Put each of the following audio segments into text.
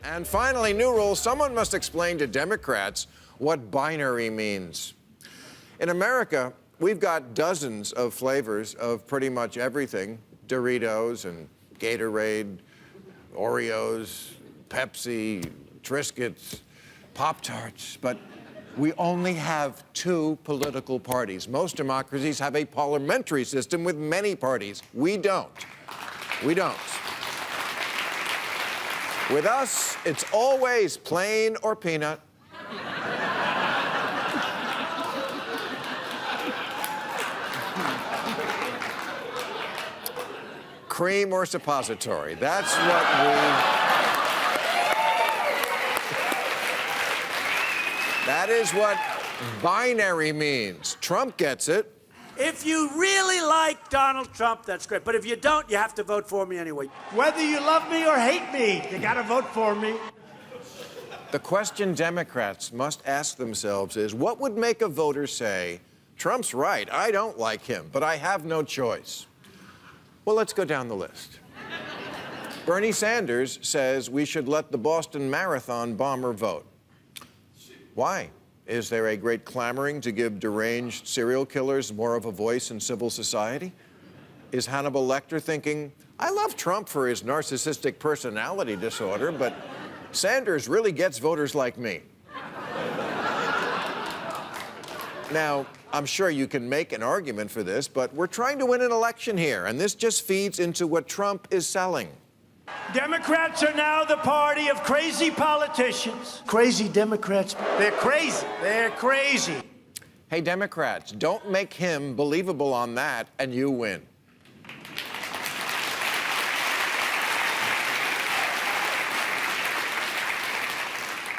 And finally, new rules. Someone must explain to Democrats what binary means. In America, we've got dozens of flavors of pretty much everything. Doritos and Gatorade, Oreos, Pepsi, Triscuits, Pop-Tarts, but we only have two political parties. Most democracies have a parliamentary system with many parties. We don't. We don't. With us, it's always plain or peanut. Cream or suppository. That's what That is what binary means. Trump gets it. If you really like Donald Trump, that's great. But if you don't, you have to vote for me anyway. Whether you love me or hate me, you gotta vote for me. The question Democrats must ask themselves is, what would make a voter say, Trump's right, I don't like him, but I have no choice? Well, let's go down the list. Bernie Sanders says we should let the Boston Marathon bomber vote. Why? Is there a great clamoring to give deranged serial killers more of a voice in civil society? Is Hannibal Lecter thinking, I love Trump for his narcissistic personality disorder, but Sanders really gets voters like me? Now, I'm sure you can make an argument for this, but we're trying to win an election here, and this just feeds into what Trump is selling. Democrats are now the party of crazy politicians. Crazy Democrats. They're crazy. They're crazy. Hey, Democrats, don't make him believable on that, and you win.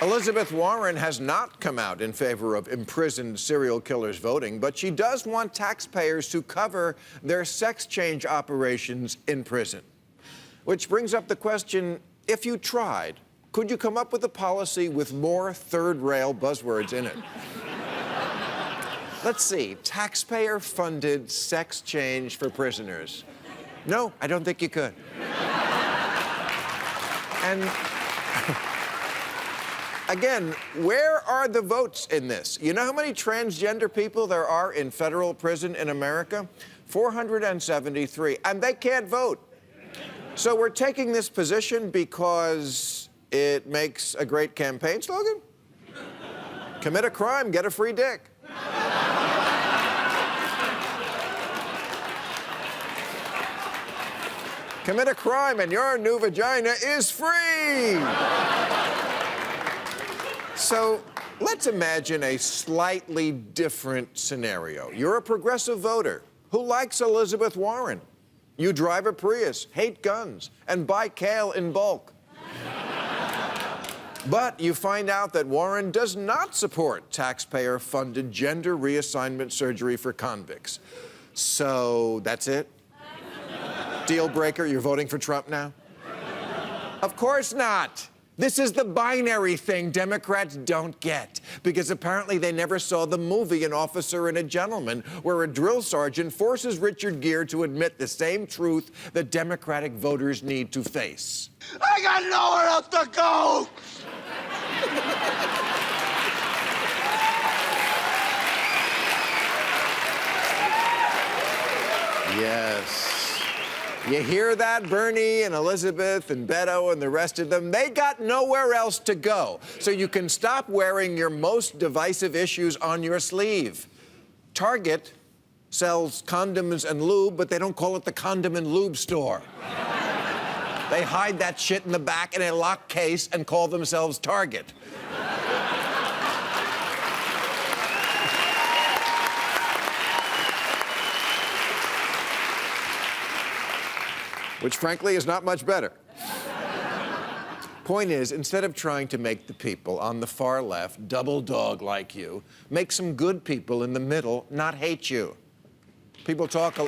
Elizabeth Warren has not come out in favor of imprisoned serial killers voting, but she does want taxpayers to cover their sex change operations in prison. Which brings up the question, if you tried, could you come up with a policy with more third-rail buzzwords in it? Let's see, taxpayer-funded sex change for prisoners. No, I don't think you could. And again, where are the votes in this? You know how many transgender people there are in federal prison in America? 473, and they can't vote. So we're taking this position because it makes a great campaign slogan? Commit a crime, get a free dick. Commit a crime and your new vagina is free. So let's imagine a slightly different scenario. You're a progressive voter who likes Elizabeth Warren. You drive a Prius, hate guns, and buy kale in bulk. But you find out that Warren does not support taxpayer-funded gender reassignment surgery for convicts. So that's it? Deal breaker, you're voting for Trump now? Of course not. This is the binary thing Democrats don't get, because apparently they never saw the movie An Officer and a Gentleman, where a drill sergeant forces Richard Gere to admit the same truth that Democratic voters need to face. I got nowhere else to go! Yes. You hear that, Bernie and Elizabeth and Beto and the rest of them? They got nowhere else to go. So you can stop wearing your most divisive issues on your sleeve. Target sells condoms and lube, but they don't call it the condom and lube store. They hide that shit in the back in a locked case and call themselves Target. Which, frankly, is not much better. Point is, instead of trying to make the people on the far left double dog like you, make some good people in the middle not hate you. People talk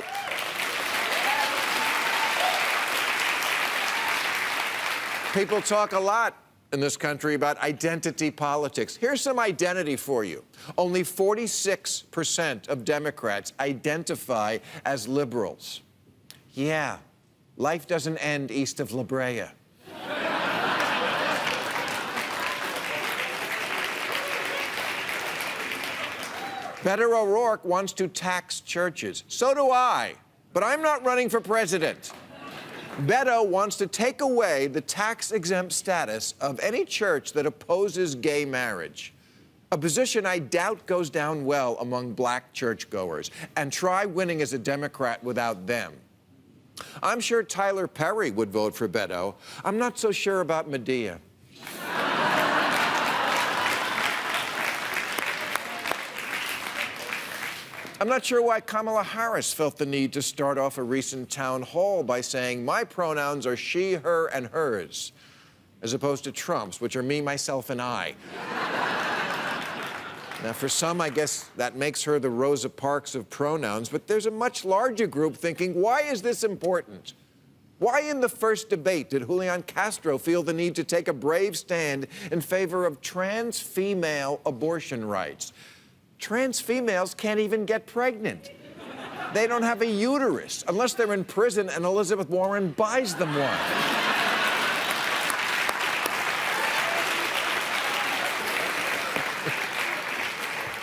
a lot in this country about identity politics. Here's some identity for you. Only 46% of Democrats identify as liberals. Yeah. Life doesn't end east of La Brea. Beto O'Rourke wants to tax churches. So do I, but I'm not running for president. Beto wants to take away the tax-exempt status of any church that opposes gay marriage, a position I doubt goes down well among black churchgoers, and try winning as a Democrat without them. I'm sure Tyler Perry would vote for Beto. I'm not so sure about Medea. I'm not sure why Kamala Harris felt the need to start off a recent town hall by saying, my pronouns are she, her, and hers, as opposed to Trump's, which are me, myself, and I. Now, for some, I guess that makes her the Rosa Parks of pronouns, but there's a much larger group thinking, why is this important? Why in the first debate did Julian Castro feel the need to take a brave stand in favor of trans female abortion rights? Trans females can't even get pregnant. They don't have a uterus, unless they're in prison and Elizabeth Warren buys them one.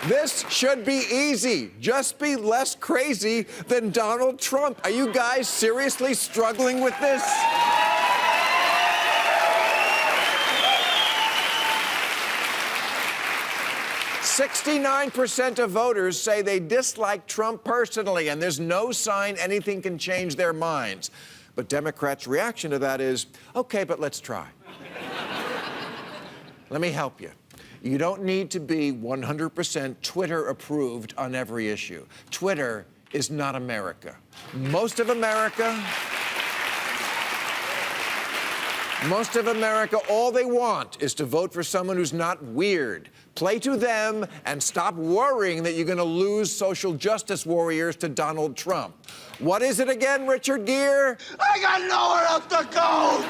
This should be easy. Just be less crazy than Donald Trump. Are you guys seriously struggling with this? 69% of voters say they dislike Trump personally, and there's no sign anything can change their minds. But Democrats' reaction to that is, okay, but let's try. Let me help you. You don't need to be 100% Twitter approved on every issue. Twitter is not America. Most of America, all they want is to vote for someone who's not weird. Play to them and stop worrying that you're going to lose social justice warriors to Donald Trump. What is it again, Richard Gere? I got nowhere else to go!